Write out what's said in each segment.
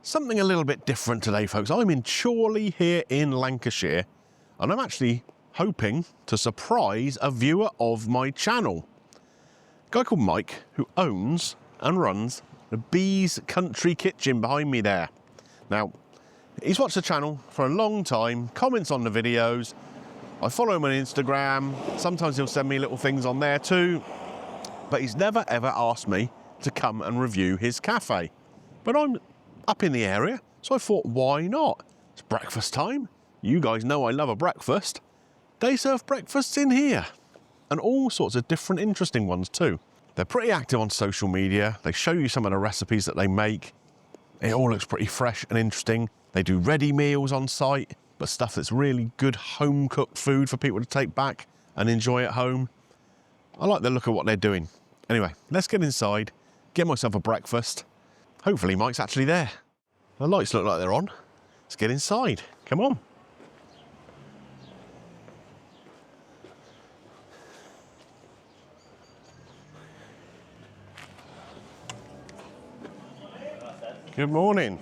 Something a little bit different today, folks. I'm in Chorley here in Lancashire, and I'm actually hoping to surprise a viewer of my channel. A guy called Mike, who owns and runs the Bees Country Kitchen behind me there. Now, he's watched the channel for a long time, comments on the videos. I follow him on Instagram. Sometimes he'll send me little things on there too, but he's never ever asked me to come and review his cafe. But I'm up in the area, so I thought, why not? It's breakfast time. You guys know I love a breakfast. They serve breakfasts in here, and all sorts of different interesting ones too. They're pretty active on social media. They show you some of the recipes that they make. It all looks pretty fresh and interesting. They do ready meals on site, but stuff that's really good home cooked food for people to take back and enjoy at home. I like the look of what they're doing. Anyway, let's get inside, get myself a breakfast. Hopefully Mike's actually there. The lights look like they're on. Let's get inside. Come on. Good morning.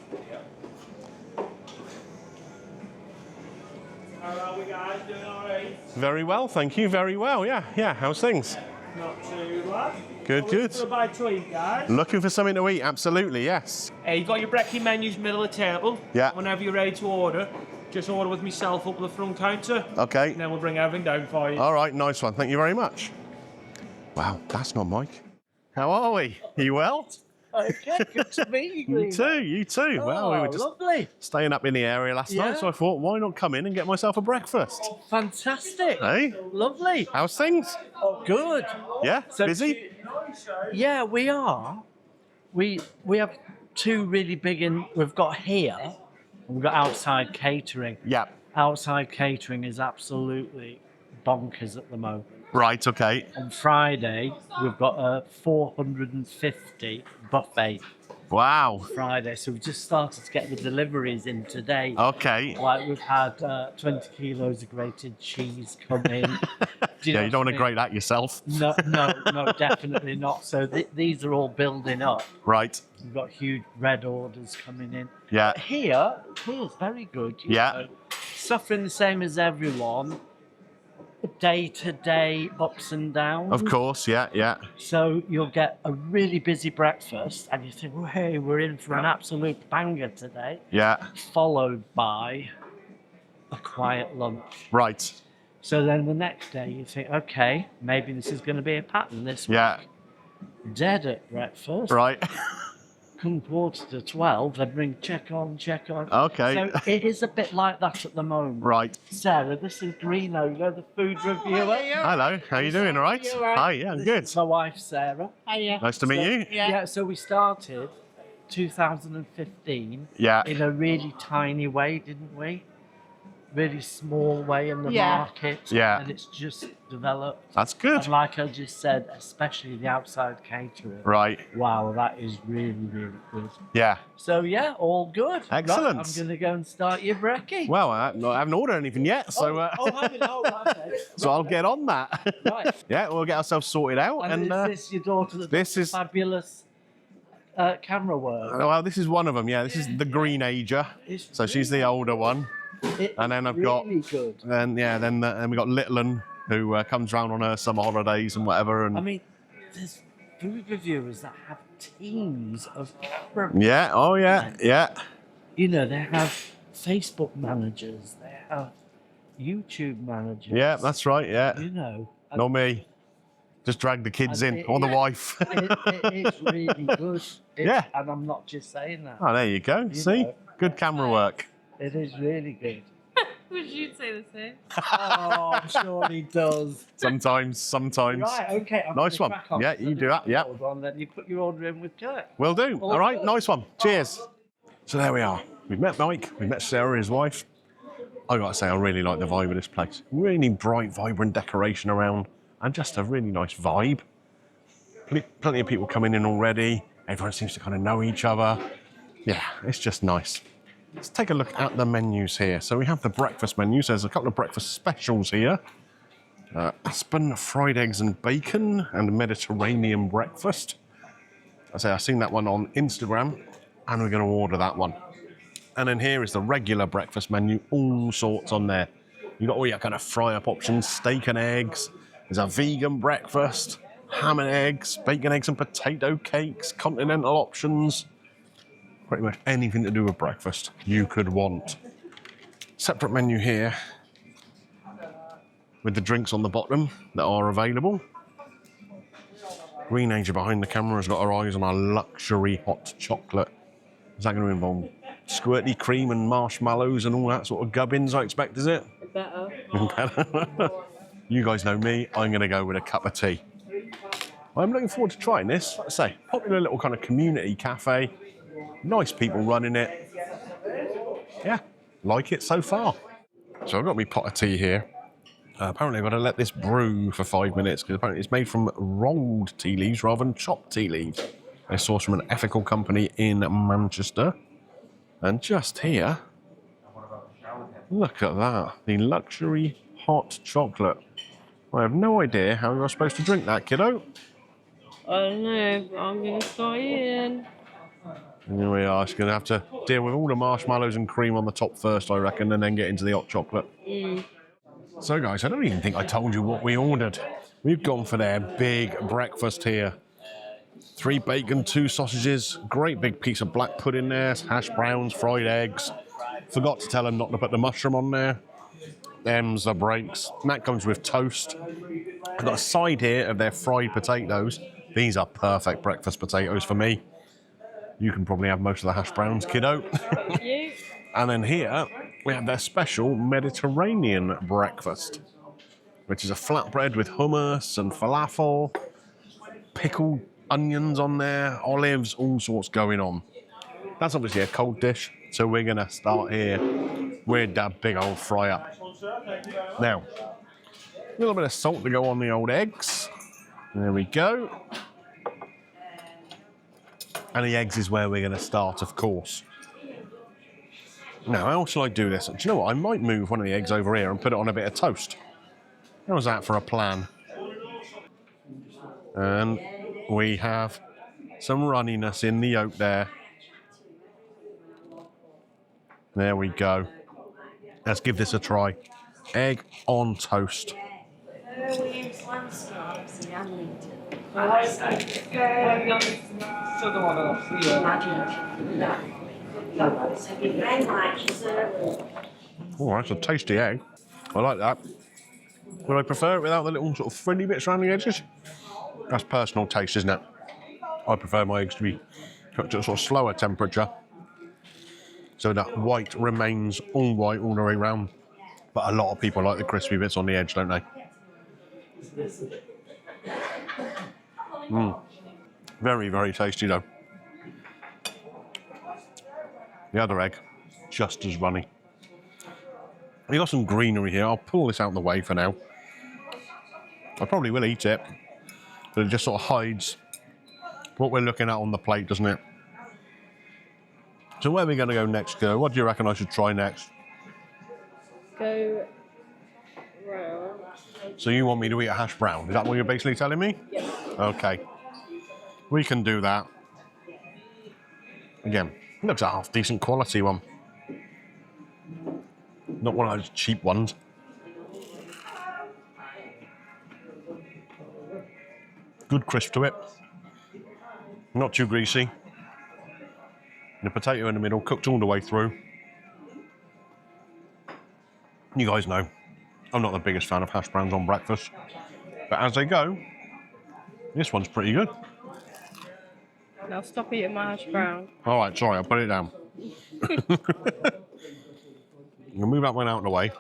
How are we guys? Doing all right? Very well, thank you. Very well, yeah. How's things? Not too bad. Good, good. For a bite to eat, guys. Looking for something to eat, absolutely, yes. You've got your brekkie menus middle of the table. Yeah. Whenever you're ready to order, just order with myself up the front counter. Okay. And then we'll bring everything down for you. All right, nice one. Thank you very much. Wow, that's not Mike. How are we? Are you well? Okay, good to meet you, You Greeno. too. Oh, Well, we were just lovely. staying up in the area last night, so I thought, why not come in and get myself a breakfast? Fantastic. Hey? Lovely. How's things? Good. Yeah? So Busy? Yeah, we are. We have two really big we've got here, and we've got outside catering. Yeah. Outside catering is absolutely bonkers at the moment. Right, okay. On Friday, we've got a 450 buffet Wow. Friday, so we've just started to get the deliveries in today. Okay. Like we've had 20 kilos of grated cheese come in. You don't want to grate that yourself. No, definitely not. So these are all building up. Right. We've got huge red orders coming in. Yeah. But here's very good. You know, suffering the same as everyone. Day-to-day ups and downs. Of course, yeah. So you'll get a really busy breakfast and you think, well, hey, we're in for an absolute banger today. Yeah. Followed by a quiet lunch. Right. So then the next day you think, okay, maybe this is going to be a pattern this week. Yeah. Dead at breakfast. Right. Come 11:45, they bring check on. Okay. So it is a bit like that at the moment. Right. Sarah, this is Greeno, you're the food reviewer. Hello, how you doing? All right? Hi, yeah, I'm This good. is my wife, Sarah. Hiya. Nice to meet you. Yeah, so we started 2015 Yeah. in a really tiny way, didn't we? Really small way in the market. Yeah. And it's just developed. That's good. And like I just said, especially the outside catering. Right. Wow, that is really, really good. Yeah. So yeah, all good. Excellent. Right, I'm going to go and start your brekkie. Well, I haven't ordered anything yet, so Okay. so I'll get on that. Right. Yeah, we'll get ourselves sorted out. And is this your daughter that this does is- fabulous camera work? Well, this is one of them. Yeah, this is the green ager. So she's the older one. And then I've got, really good. then we got little un who comes round on her summer holidays and whatever. And I mean, there's food reviewers that have teams of camera. yeah, oh yeah. You know, they have Facebook managers, they have YouTube managers. Yeah, that's right. Yeah, You know, not me. Just drag the kids And in or the wife. it is really good. Yeah. And I'm not just saying that. Oh, there you go. See, know. good camera work. It is really good. Would you say the same? Oh, I'm sure he does. Sometimes. Right, okay. I'm Nice gonna one. crack on Yeah, to you the do that. Yeah. old one, then you put your order in with Kirk. Will do. All right, good. nice one. Cheers. So there we are. We've met Mike. We've met Sarah, his wife. I got to say, I really like the vibe of this place. Really bright, vibrant decoration around, and just a really nice vibe. Plenty of people coming in already. Everyone seems to kind of know each other. Yeah, it's just nice. Let's take a look at the menus here. So we have the breakfast menus. There's a couple of breakfast specials here. Aspen fried eggs and bacon and Mediterranean breakfast. I say I've seen that one on Instagram. and we're going to order that one. And then here is the regular breakfast menu, all sorts on there. You've got all your kind of fry-up options, steak and eggs. There's a vegan breakfast, ham and eggs, bacon, eggs and potato cakes, continental options. Pretty much anything to do with breakfast you could want. Separate menu here with the drinks on the bottom that are available. Green Angel behind the camera has got her eyes on our luxury hot chocolate. Is that going to involve squirty cream and marshmallows and all that sort of gubbins, I expect, is it? Better. You guys know me, I'm going to go with a cup of tea. I'm looking forward to trying this. Like I say, popular little kind of community cafe. Nice people running it. Yeah, like it so far. So I've got my pot of tea here. Apparently I've got to let this brew for 5 minutes because apparently it's made from rolled tea leaves rather than chopped tea leaves. They're sourced from an ethical company in Manchester. And just here, look at that, the luxury hot chocolate. I have no idea how you're supposed to drink that, kiddo. I don't know, but I'm going to start eating. Here we are, just going to have to deal with all the marshmallows and cream on the top first, I reckon, and then get into the hot chocolate. So guys, I don't even think I told you what we ordered. We've gone for their big breakfast here. 3 bacon, 2 sausages, great big piece of black pudding there, hash browns, fried eggs. Forgot to tell them not to put the mushroom on there. Them's the breaks. And that comes with toast. I've got a side here of their fried potatoes. These are perfect breakfast potatoes for me. You can probably have most of the hash browns, kiddo. Thank you. And then here, we have their special Mediterranean breakfast, which is a flatbread with hummus and falafel, pickled onions on there, olives, all sorts going on. That's obviously a cold dish, so we're going to start here with that big old fry-up. Now, a little bit of salt to go on the old eggs. There we go. And the eggs is where we're going to start, of course. Now, how shall I do this? Do you know what? I might move one of the eggs over here and put it on a bit of toast. How's that for a plan? And we have some runniness in the yolk there. There we go. Let's give this a try. Egg on toast. Oh, that's a tasty egg. I like that. Would I prefer it without the little sort of frilly bits around the edges? That's personal taste, isn't it? I prefer my eggs to be cooked at a sort of slower temperature, so that white remains all white all the way round. But a lot of people like the crispy bits on the edge, don't they? Very, very tasty though. The other egg, just as runny. We got some greenery here. I'll pull this out of the way for now. I probably will eat it, but it just sort of hides what we're looking at on the plate, doesn't it? So where are we going to go next, girl? What do you reckon I should try next? Go round. So you want me to eat a hash brown? Is that what you're basically telling me? Yes. Okay. We can do that. Again, looks a half decent quality one. Not one of those cheap ones. Good crisp to it. Not too greasy. The potato in the middle, cooked all the way through. You guys know, I'm not the biggest fan of hash browns on breakfast. But as they go, this one's pretty good. Now stop eating my hash brown. All right, sorry, I'll put it down. We'll move that one out of the way.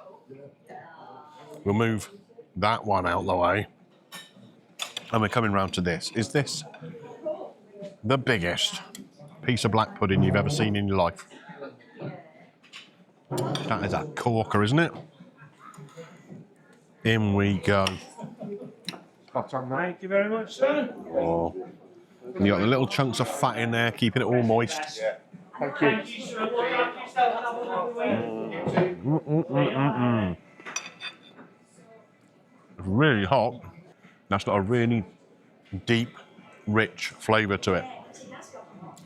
We'll move that one out of the way. And we're coming round to this. Is this the biggest piece of black pudding you've ever seen in your life? That is a corker, isn't it? In we go. Thank you very much, sir. Oh. And you got the little chunks of fat in there, keeping it all moist. Thank you, sir. Look after yourself and have a lovely week. It's really hot. That's got a really deep, rich flavour to it.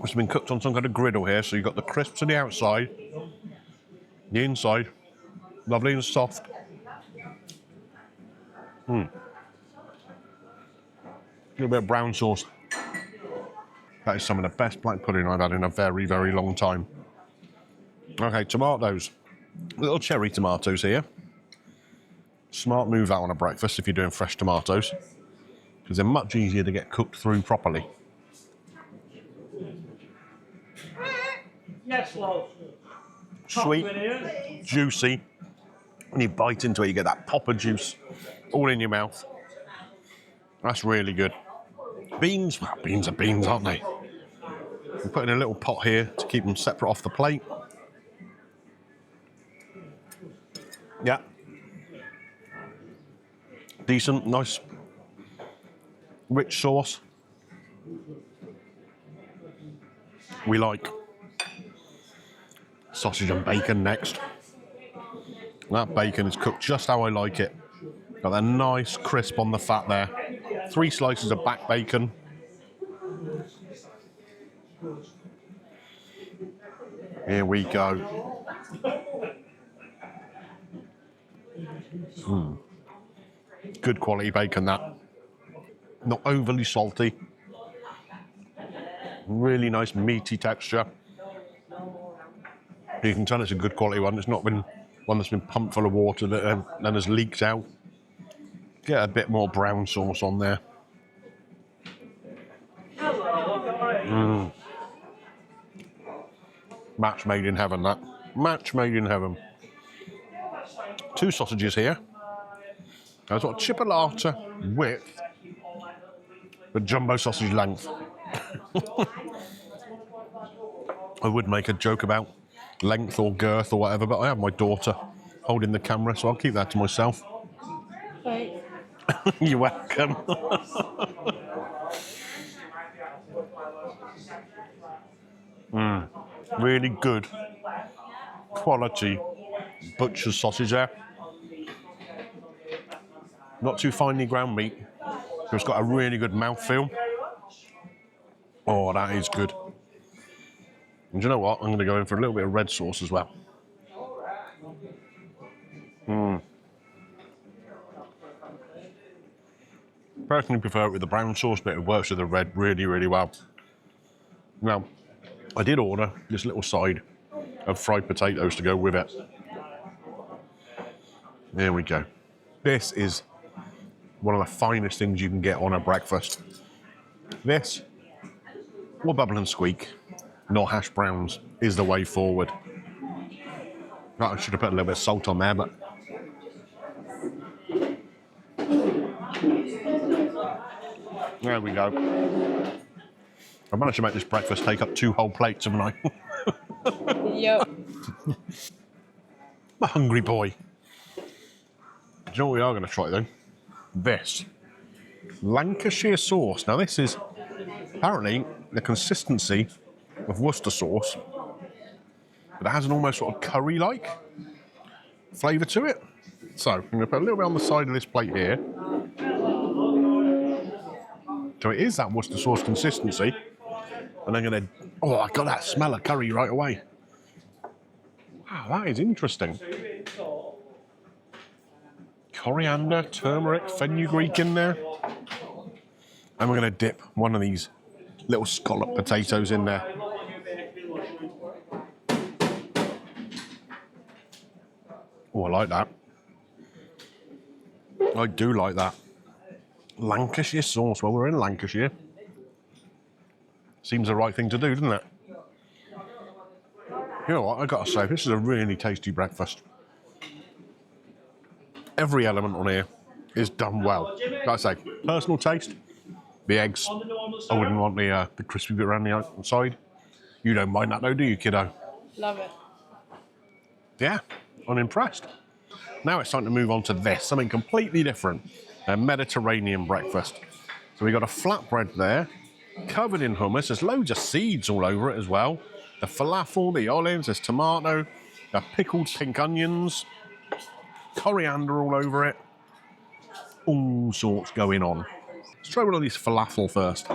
It's been cooked on some kind of griddle here, so you've got the crisps on the outside, the inside, lovely and soft. A little bit of brown sauce. That is some of the best black pudding I've had in a very, very long time. Okay, tomatoes. Little cherry tomatoes here. Smart move out on a breakfast if you're doing fresh tomatoes, because they're much easier to get cooked through properly. Yes, love. Sweet, juicy. When you bite into it, you get that pop of juice all in your mouth. That's really good. Beans, well, beans are beans, aren't they? We put in a little pot here to keep them separate off the plate. Yeah. Decent, nice, rich sauce. We like sausage and bacon next. That bacon is cooked just how I like it. Got that nice crisp on the fat there. 3 slices of back bacon. Here we go. Good quality bacon, that. Not overly salty. Really nice meaty texture. You can tell it's a good quality one. It's not been one that's been pumped full of water that then has leaked out. Get a bit more brown sauce on there. Match made in heaven, that. Match made in heaven. 2 sausages here. I've got chipolata width, but jumbo sausage length. I would make a joke about length or girth or whatever, but I have my daughter holding the camera, so I'll keep that to myself. Right. You're welcome. Really good quality butcher's sausage there. Not too finely ground meat. It's got a really good mouthfeel. Oh, that is good. And do you know what? I'm going to go in for a little bit of red sauce as well. Personally prefer it with the brown sauce, but it works with the red really, really well. Now, I did order this little side of fried potatoes to go with it. There we go. This is one of the finest things you can get on a breakfast. This, or bubble and squeak, not hash browns, is the way forward. I should have put a little bit of salt on there, but... There we go. I managed to make this breakfast take up 2 whole plates, haven't I? Yep. I'm a hungry boy. Do you know what we are going to try, though? This. Lancashire sauce. Now, this is apparently the consistency of Worcester sauce, but it has an almost sort of curry-like flavour to it. So, I'm going to put a little bit on the side of this plate here. So it is that Worcester sauce consistency. And I'm going to... Oh, I got that smell of curry right away. Wow, that is interesting. Coriander, turmeric, fenugreek in there. And we're going to dip one of these little scallop potatoes in there. Oh, I like that. I do like that. Lancashire sauce. Well, we're in Lancashire. Seems the right thing to do, doesn't it? You know what, I've got to say, this is a really tasty breakfast. Every element on here is done well. Like I say, personal taste, the eggs. I wouldn't want the crispy bit around the outside. You don't mind that though, do you, kiddo? Love it. Yeah, I'm impressed. Now it's time to move on to this, something completely different. A Mediterranean breakfast. So we've got a flatbread there, covered in hummus. There's loads of seeds all over it as well. The falafel, the olives, there's tomato, the pickled pink onions, coriander all over it. All sorts going on. Let's try one of these falafel first.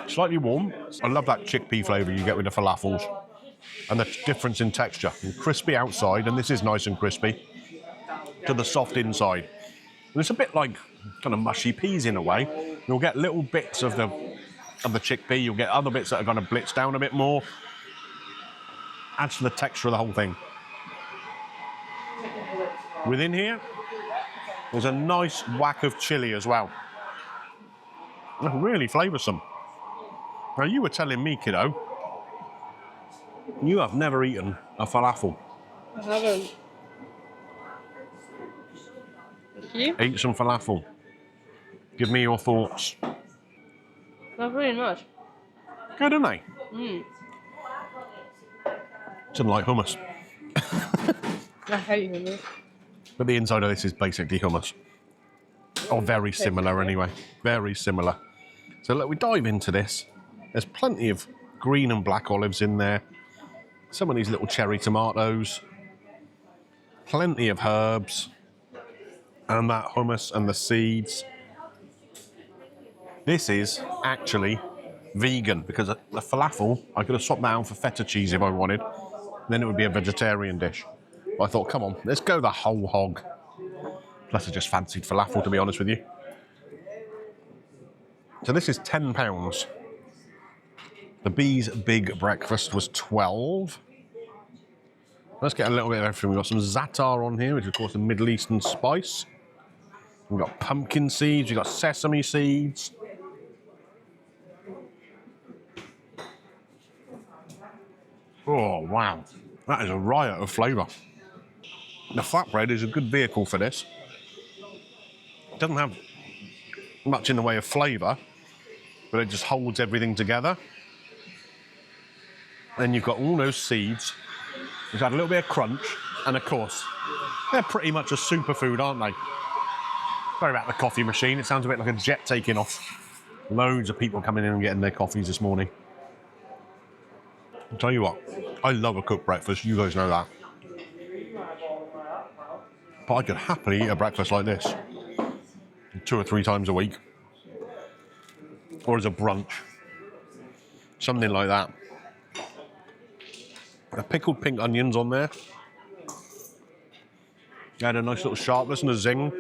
Slightly warm. I love that chickpea flavour you get with the falafels. And the difference in texture. And crispy outside, and this is nice and crispy, to the soft inside. And it's a bit like kind of mushy peas in a way. You'll get little bits of the chickpea, you'll get other bits that are going to blitz down a bit more. Adds to the texture of the whole thing. Within here, there's a nice whack of chilli as well. That's really flavoursome. Now, you were telling me, kiddo, you have never eaten a falafel. I haven't. You? Eat some falafel. Give me your thoughts. Not very much. Good, aren't they? Mm. It's like hummus. I hate hummus. But the inside of this is basically hummus. Or very similar anyway. Very similar. So look, we dive into this. There's plenty of green and black olives in there. Some of these little cherry tomatoes. Plenty of herbs. And that hummus and the seeds. This is actually vegan because the falafel, I could have swapped that out for feta cheese if I wanted. Then it would be a vegetarian dish. But I thought, come on, let's go the whole hog. Plus I just fancied falafel, to be honest with you. So this is £10. The Bee's Big Breakfast was 12. Let's get a little bit of everything. We've got some za'atar on here, which is of course a Middle Eastern spice. We've got pumpkin seeds, we've got sesame seeds. Oh, wow. That is a riot of flavour. The flatbread is a good vehicle for this. It doesn't have much in the way of flavour, but it just holds everything together. Then you've got all those seeds, which add a little bit of crunch, and of course, they're pretty much a superfood, aren't they? Sorry about the coffee machine, it sounds a bit like a jet taking off. Loads of people coming in and getting their coffees this morning. I'll tell you what, I love a cooked breakfast, you guys know that. But I could happily eat a breakfast like this 2 or 3 times a week. Or as a brunch. Something like that. The pickled pink onions on there. Add a nice little sharpness and a zing.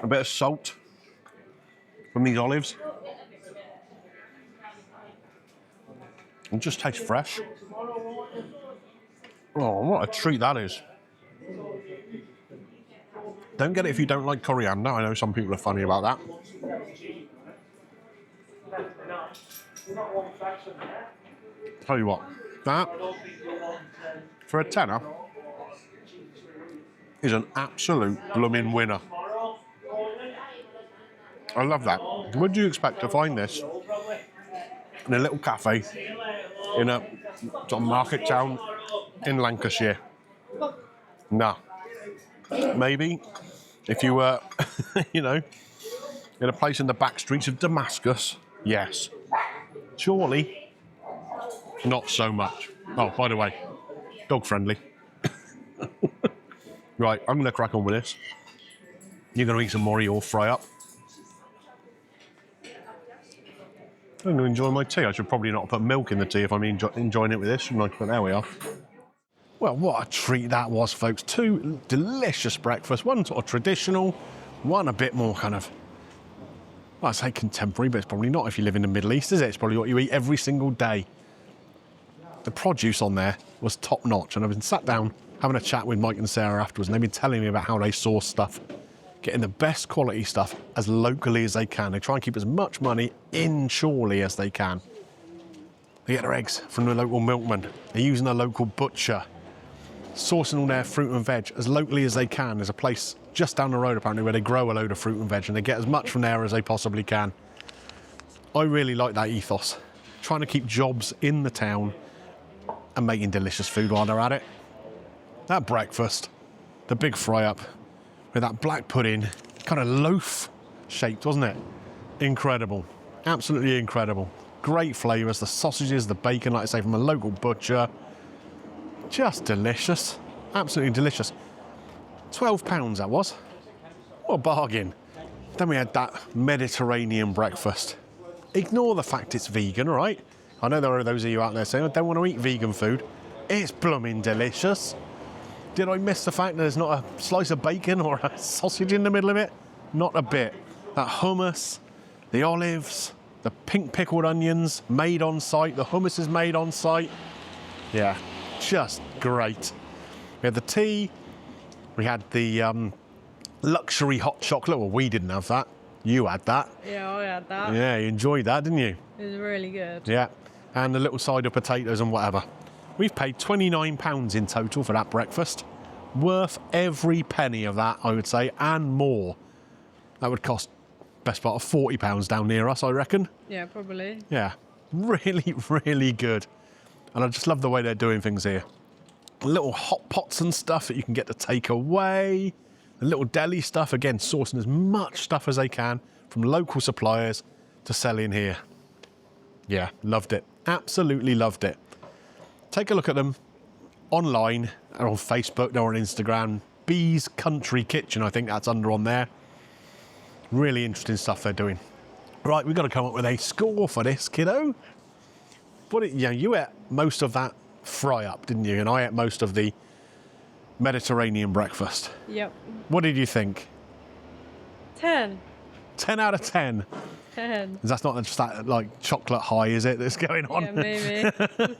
A bit of salt from these olives. It just tastes fresh. Oh, what a treat that is. Don't get it if you don't like coriander. I know some people are funny about that. Tell you what, that, for a tenner, is an absolute blooming winner. I love that. Would you expect to find this in a little cafe in a sort of market town in Lancashire? No. Maybe if you were, you know, in a place in the back streets of Damascus, yes. Chorley, not so much. Oh, by the way, dog friendly. Right, I'm going to crack on with this. You're going to eat some more of your fry up. I'm going to enjoy my tea. I should probably not put milk in the tea if I'm enjoying it with this, shouldn't I? But there we are. Well, what a treat that was, folks. 2 delicious breakfasts. One sort of traditional, one a bit more kind of, well, I say contemporary, but it's probably not if you live in the Middle East, is it? It's probably what you eat every single day. The produce on there was top notch, and I've been sat down having a chat with Mike and Sarah afterwards, and they've been telling me about how they source stuff, getting the best quality stuff as locally as they can. They try and keep as much money in Chorley as they can. They get their eggs from the local milkman. They're using a local butcher. Sourcing all their fruit and veg as locally as they can. There's a place just down the road apparently where they grow a load of fruit and veg, and they get as much from there as they possibly can. I really like that ethos. Trying to keep jobs in the town and making delicious food while they're at it. That breakfast, the big fry up with that black pudding, kind of loaf shaped, wasn't it? Incredible, absolutely incredible. Great flavours, the sausages, the bacon, like I say, from a local butcher. Just delicious, absolutely delicious. £12 that was. What a bargain. Then we had that Mediterranean breakfast. Ignore the fact it's vegan, all right? I know there are those of you out there saying, I don't want to eat vegan food. It's blooming delicious. Did I miss the fact that there's not a slice of bacon or a sausage in the middle of it? Not a bit. That hummus, the olives, the pink pickled onions made on site. The hummus is made on site. Yeah, just great. We had the tea. We had the luxury hot chocolate. Well, we didn't have that. You had that. Yeah, I had that. Yeah, you enjoyed that, didn't you? It was really good. Yeah, and the little side of potatoes and whatever. We've paid £29 in total for that breakfast. Worth every penny of that, I would say, and more. That would cost best part of £40 down near us, I reckon. Yeah, probably. Yeah, really, really good. And I just love the way they're doing things here. Little hot pots and stuff that you can get to take away. The little deli stuff, again, sourcing as much stuff as they can from local suppliers to sell in here. Yeah, loved it. Absolutely loved it. Take a look at them online. They're on Facebook, they're on Instagram. Bee's Country Kitchen, I think that's under on there. Really interesting stuff they're doing. Right, we've got to come up with a score for this, kiddo. You ate most of that fry up, didn't you? And I ate most of the Mediterranean breakfast. Yep. What did you think? 10. 10 out of 10. 10. That's not just that like chocolate high, is it, that's going on? Yeah, maybe.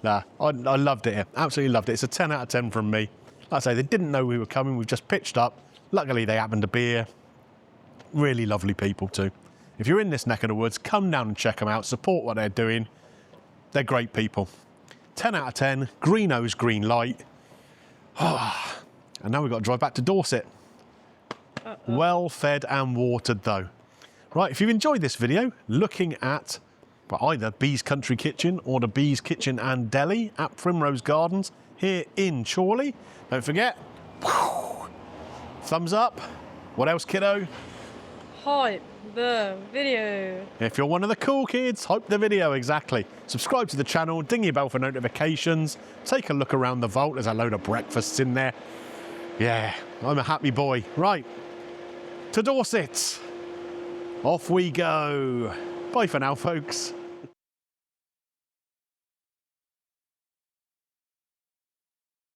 Nah, I loved it here. Absolutely loved it. It's a 10 out of 10 from me. Like I say, they didn't know we were coming. We've just pitched up. Luckily, they happened to be here. Really lovely people too. If you're in this neck of the woods, come down and check them out. Support what they're doing. They're great people. 10 out of 10. Greeno's green light. And now we've got to drive back to Dorset. Well fed and watered though. Right, if you've enjoyed this video, looking at either Bee's Country Kitchen or the Bee's Kitchen and Deli at Primrose Gardens here in Chorley, don't forget, thumbs up. What else, kiddo? Hype the video. If you're one of the cool kids, hype the video, exactly. Subscribe to the channel, ding your bell for notifications, take a look around the vault, there's a load of breakfasts in there. Yeah, I'm a happy boy. Right, to Dorset. Off we go. Bye for now, folks.